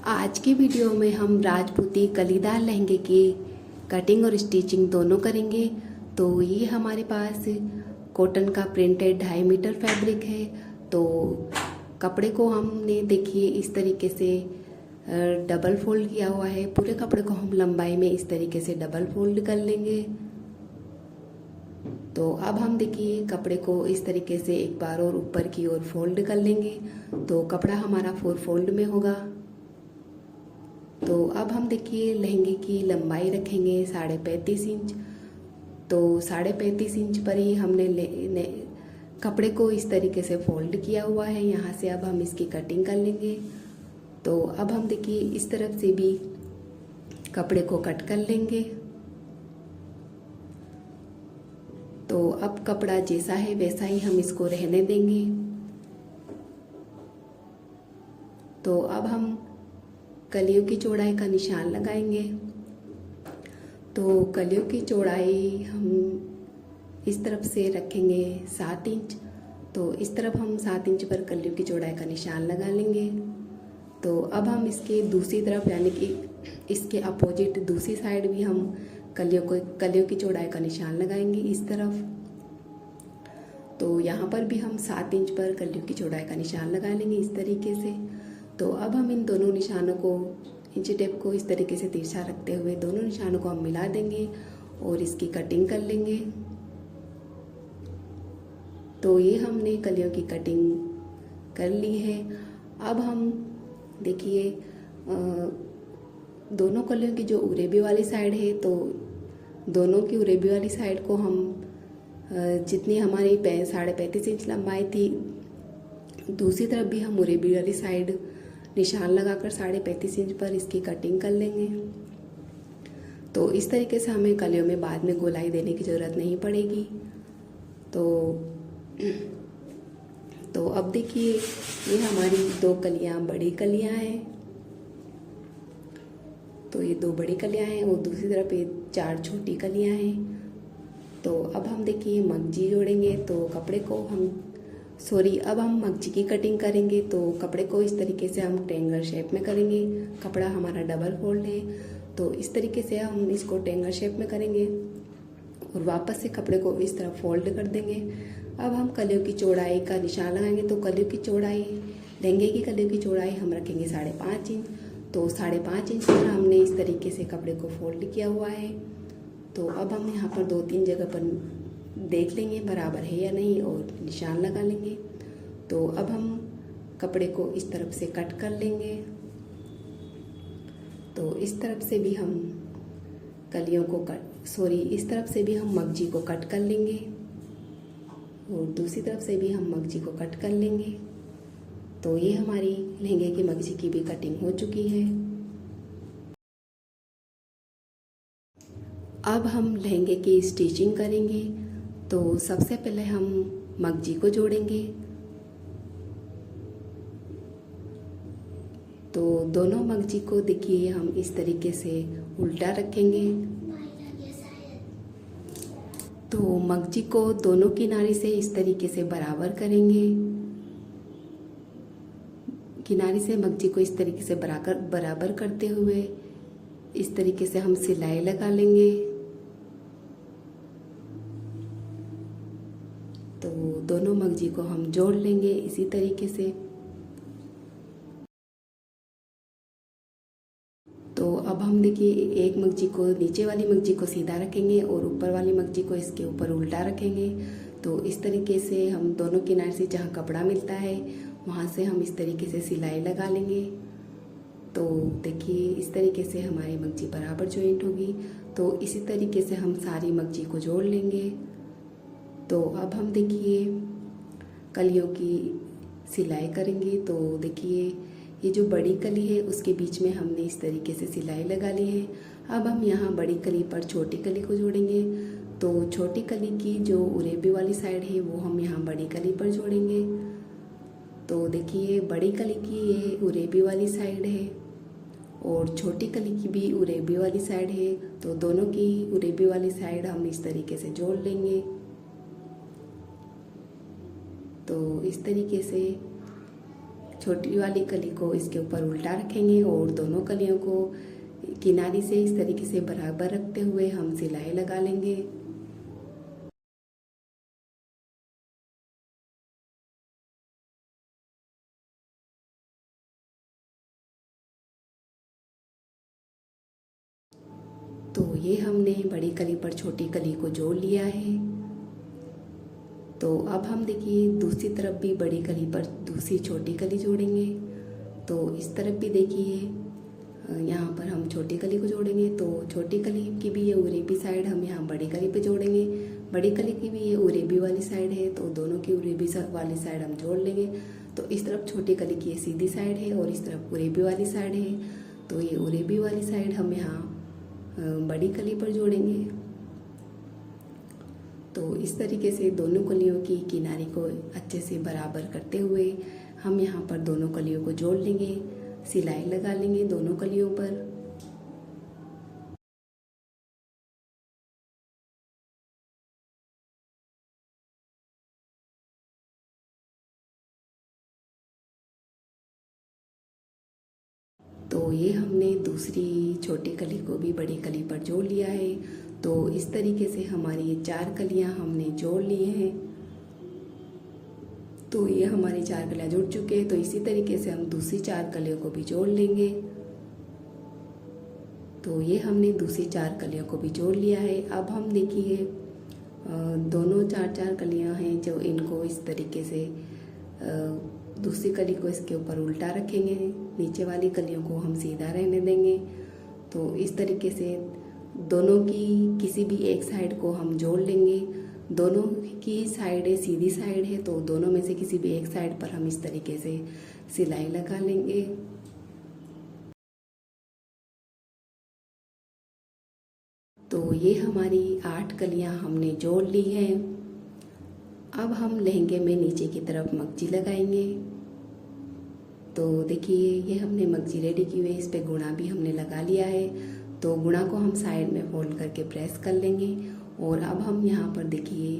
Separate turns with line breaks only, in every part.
आज की वीडियो में हम राजपूती कलीदार लहंगे की कटिंग और स्टिचिंग दोनों करेंगे। तो ये हमारे पास कॉटन का प्रिंटेड 2.5 मीटर फैब्रिक है। तो कपड़े को हमने देखिए इस तरीके से डबल फोल्ड किया हुआ है। पूरे कपड़े को हम लंबाई में इस तरीके से डबल फोल्ड कर लेंगे। तो अब हम देखिए कपड़े को इस तरीके से एक बार और ऊपर की ओर फोल्ड कर लेंगे तो कपड़ा हमारा 4 फोल्ड में होगा। तो अब हम देखिए लहंगे की लंबाई रखेंगे 35.5 इंच। तो 35.5 इंच पर ही हमने कपड़े को इस तरीके से फोल्ड किया हुआ है। यहाँ से अब हम इसकी कटिंग कर लेंगे। तो अब हम देखिए इस तरफ से भी कपड़े को कट कर लेंगे। तो अब कपड़ा जैसा है वैसा ही हम इसको रहने देंगे। तो अब हम कलियों की चौड़ाई का निशान लगाएंगे। तो कलियों की चौड़ाई हम इस तरफ से रखेंगे 7 इंच। तो इस तरफ हम 7 इंच पर कलियों की चौड़ाई का निशान लगा लेंगे। तो अब हम इसके दूसरी तरफ यानी कि इसके अपोजिट दूसरी साइड भी हम कलियों की चौड़ाई का निशान लगाएंगे इस तरफ। तो यहाँ पर भी हम 7 इंच पर कलियों की चौड़ाई का निशान लगा लेंगे इस तरीके से। तो अब हम इन दोनों निशानों को इंची टेप को इस तरीके से तिरछा रखते हुए दोनों निशानों को हम मिला देंगे और इसकी कटिंग कर लेंगे। तो ये हमने कलियों की कटिंग कर ली है। अब हम देखिए दोनों कलियों की जो उरेबी वाली साइड है तो दोनों की उरेबी वाली साइड को हम जितनी हमारी 35.5 इंच लंबाई थी दूसरी तरफ भी हम उरेबी वाली साइड निशान लगाकर 35.5 इंच पर इसकी कटिंग कर लेंगे। तो इस तरीके से हमें कलियों में बाद में गोलाई देने की ज़रूरत नहीं पड़ेगी। तो अब देखिए ये हमारी 2 कलियाँ बड़ी कलियाँ हैं। तो ये 2 बड़ी कलियाँ हैं और दूसरी तरफ ये 4 छोटी कलियाँ हैं। तो अब हम देखिए मगजी जोड़ेंगे। तो कपड़े को अब हम मगजी की कटिंग करेंगे। तो कपड़े को इस तरीके से हम ट्रायंगल शेप में करेंगे। कपड़ा हमारा डबल फोल्ड है तो इस तरीके से हम इसको ट्रायंगल शेप में करेंगे और वापस से कपड़े को इस तरह फोल्ड कर देंगे। अब हम कलियों की चौड़ाई का निशान लगाएंगे। तो कलियों की चौड़ाई लहंगे की कलियों की चौड़ाई हम रखेंगे 5.5 इंच। तो 5.5 इंच पर हमने इस तरीके से कपड़े को फोल्ड किया हुआ है। तो अब हम यहाँ पर 2-3 जगह पर देख लेंगे बराबर है या नहीं और निशान लगा लेंगे। तो अब हम कपड़े को इस तरफ से कट कर लेंगे। तो इस तरफ से भी हम इस तरफ से भी हम मगजी को कट कर लेंगे और दूसरी तरफ से भी हम मगजी को कट कर लेंगे। तो ये हमारी लहंगे की मगजी की भी कटिंग हो चुकी है। अब हम लहंगे की स्टिचिंग करेंगे। तो सबसे पहले हम मगजी को जोड़ेंगे। तो दोनों मगजी को देखिए हम इस तरीके से उल्टा रखेंगे। तो मगजी को दोनों किनारे से इस तरीके से बराबर करेंगे। किनारे से मगजी को इस तरीके से बराबर करते हुए इस तरीके से हम सिलाई लगा लेंगे। तो दोनों मगजी को हम जोड़ लेंगे इसी तरीके से। तो अब हम देखिए एक मगजी को नीचे वाली मगजी को सीधा रखेंगे और ऊपर वाली मगजी को इसके ऊपर उल्टा रखेंगे। तो इस तरीके से हम दोनों किनारे से जहाँ कपड़ा मिलता है वहाँ से हम इस तरीके से सिलाई लगा लेंगे। तो देखिए इस तरीके से हमारी मगजी बराबर जॉइंट होगी। तो इसी तरीके से हम सारी मगजी को जोड़ लेंगे। तो अब हम देखिए कलियों की सिलाई करेंगे। तो देखिए ये जो बड़ी कली है उसके बीच में हमने इस तरीके से सिलाई लगा ली है। अब हम यहाँ बड़ी कली पर छोटी कली को जोड़ेंगे। तो छोटी कली की जो उरेबी वाली साइड है वो हम यहाँ बड़ी कली पर जोड़ेंगे। तो देखिए बड़ी कली की ये उरेबी वाली साइड है और छोटी कली की भी उरेबी वाली साइड है। तो दोनों की उरेबी वाली साइड हम इस तरीके से जोड़ लेंगे। तो इस तरीके से छोटी वाली कली को इसके ऊपर उल्टा रखेंगे और दोनों कलियों को किनारी से इस तरीके से बराबर रखते हुए हम सिलाई लगा लेंगे। तो ये हमने बड़ी कली पर छोटी कली को जोड़ लिया है। तो अब हम देखिए दूसरी तरफ भी बड़ी कली पर दूसरी छोटी कली जोड़ेंगे। तो इस तरफ भी देखिए यहाँ पर हम छोटी कली को जोड़ेंगे। तो छोटी कली की भी ये उरेबी साइड हम यहाँ बड़ी कली पे जोड़ेंगे। बड़ी कली की भी ये उरेबी वाली साइड है, तो दोनों की उरेबी वाली साइड हम जोड़ लेंगे। तो इस तरफ छोटी कली की ये सीधी साइड है और इस तरफ उरेबी वाली साइड है। तो ये उरेबी वाली साइड हम यहाँ बड़ी कली पर जोड़ेंगे। तो इस तरीके से दोनों कलियों की किनारी को अच्छे से बराबर करते हुए हम यहाँ पर दोनों कलियों को जोड़ लेंगे, सिलाई लगा लेंगे दोनों कलियों पर। तो ये हमने दूसरी छोटी कली को भी बड़ी कली पर जोड़ लिया है। तो इस तरीके से हमारी ये 4 कलियां हमने जोड़ ली हैं। तो ये हमारी 4 कलियां जुड़ चुके हैं। तो इसी तरीके से हम दूसरी 4 कलियों को भी जोड़ लेंगे। तो ये हमने दूसरी 4 कलियों को भी जोड़ लिया है। अब हम देखिए दोनों 4 कलियां हैं जो इनको इस तरीके से दूसरी कली को इसके ऊपर उल्टा रखेंगे, नीचे वाली कलियों को हम सीधा रहने देंगे। तो इस तरीके से दोनों की किसी भी एक साइड को हम जोड़ लेंगे। दोनों की साइडें सीधी साइड है, तो दोनों में से किसी भी एक साइड पर हम इस तरीके से सिलाई लगा लेंगे। तो ये हमारी 8 कलियां हमने जोड़ ली हैं। अब हम लहंगे में नीचे की तरफ मगजी लगाएंगे। तो देखिए ये हमने मगजी रेडी की हुई है, इस पे गुणा भी हमने लगा लिया है। तो गुणा को हम साइड में फोल्ड करके प्रेस कर लेंगे। और अब हम यहाँ पर देखिए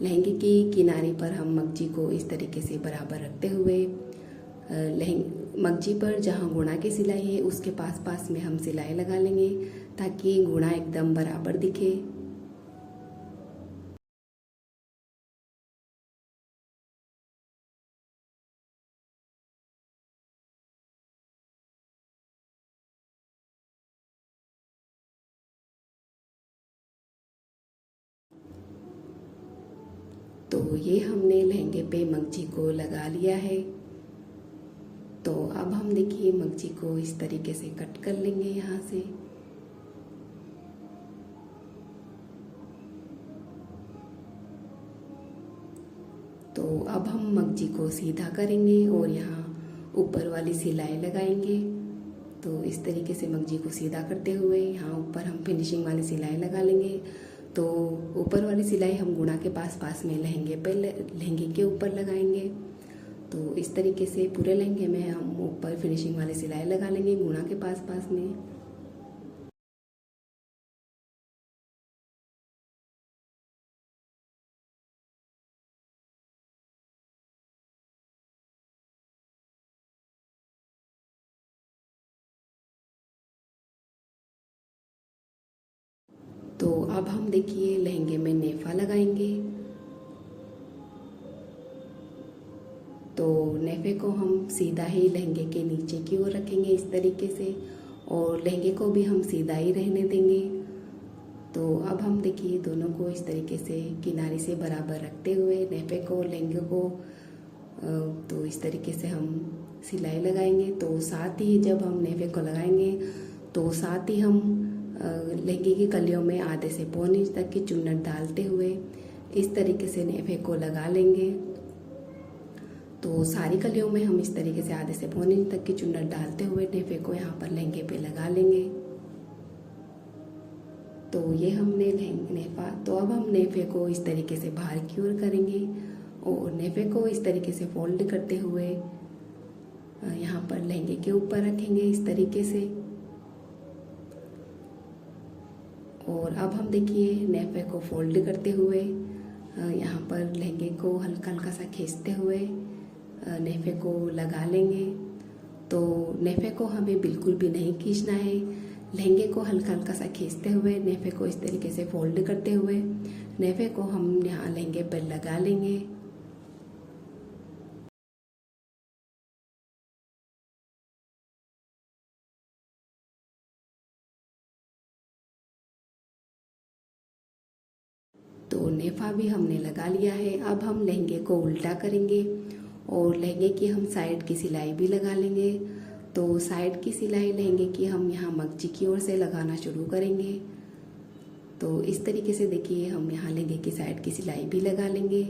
लहंगे की किनारे पर हम मगजी को इस तरीके से बराबर रखते हुए मगजी पर जहाँ गुणा की सिलाई है उसके पास पास में हम सिलाई लगा लेंगे ताकि गुणा एकदम बराबर दिखे। तो ये हमने लहंगे पे मगजी को लगा लिया है। तो अब हम देखिए मगजी को इस तरीके से कट कर लेंगे यहाँ से। तो अब हम मगजी को सीधा करेंगे और यहाँ ऊपर वाली सिलाई लगाएंगे। तो इस तरीके से मगजी को सीधा करते हुए यहाँ ऊपर हम फिनिशिंग वाली सिलाई लगा लेंगे। तो ऊपर वाली सिलाई हम गुणा के पास पास में लहंगे के ऊपर लगाएंगे। तो इस तरीके से पूरे लहंगे में हम ऊपर फिनिशिंग वाली सिलाई लगा लेंगे गुणा के पास पास में। तो अब हम देखिए लहंगे में नेफा लगाएंगे। तो नेफे को हम सीधा ही लहंगे के नीचे की ओर रखेंगे इस तरीके से, और लहंगे को भी हम सीधा ही रहने देंगे। तो अब हम देखिए दोनों को इस तरीके से किनारे से बराबर रखते हुए नेफे को लहंगे को तो इस तरीके से हम सिलाई लगाएंगे। तो साथ ही जब हम नेफे को लगाएंगे तो साथ ही हम लहंगे की कलियों में आधे से पौने इंच तक की चुन्नट डालते हुए इस तरीके से नेफे को लगा लेंगे। तो सारी कलियों में हम इस तरीके से आधे से पौने इंच तक की चुन्नट डालते हुए नेफे को यहाँ पर लहंगे पे लगा लेंगे। तो ये हमने नेफा, तो अब हम नेफे को इस तरीके से बाहर की ओर करेंगे और नेफे को इस तरीके से फोल्ड करते हुए यहाँ पर लहंगे के ऊपर रखेंगे इस तरीके से। और अब हम देखिए नेफे को फोल्ड करते हुए यहाँ पर लहंगे को हल्का हल्का सा खींचते हुए नेफे को लगा लेंगे। तो नेफे को हमें बिल्कुल भी नहीं खींचना है। लहंगे को हल्का हल्का सा खींचते हुए नेफे को इस तरीके से फोल्ड करते हुए नेफे को हम यहाँ लहंगे पर लगा लेंगे। तो नेफा भी हमने लगा लिया है। अब हम लहंगे को उल्टा करेंगे और लहंगे की हम साइड की सिलाई भी लगा लेंगे। तो साइड की सिलाई लहंगे की हम यहाँ मगजी की ओर से लगाना शुरू करेंगे। तो इस तरीके से देखिए हम यहाँ लहंगे की साइड की सिलाई भी लगा लेंगे।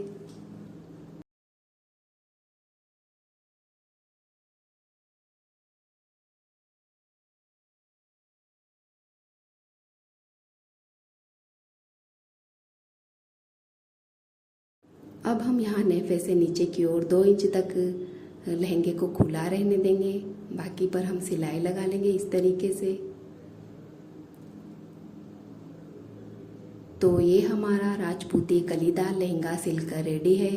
अब हम यहाँ नेफे से नीचे की ओर 2 इंच तक लहंगे को खुला रहने देंगे। बाकी पर हम सिलाई लगा लेंगे इस तरीके से। तो ये हमारा राजपूती कलीदार लहंगा सिलकर रेडी है।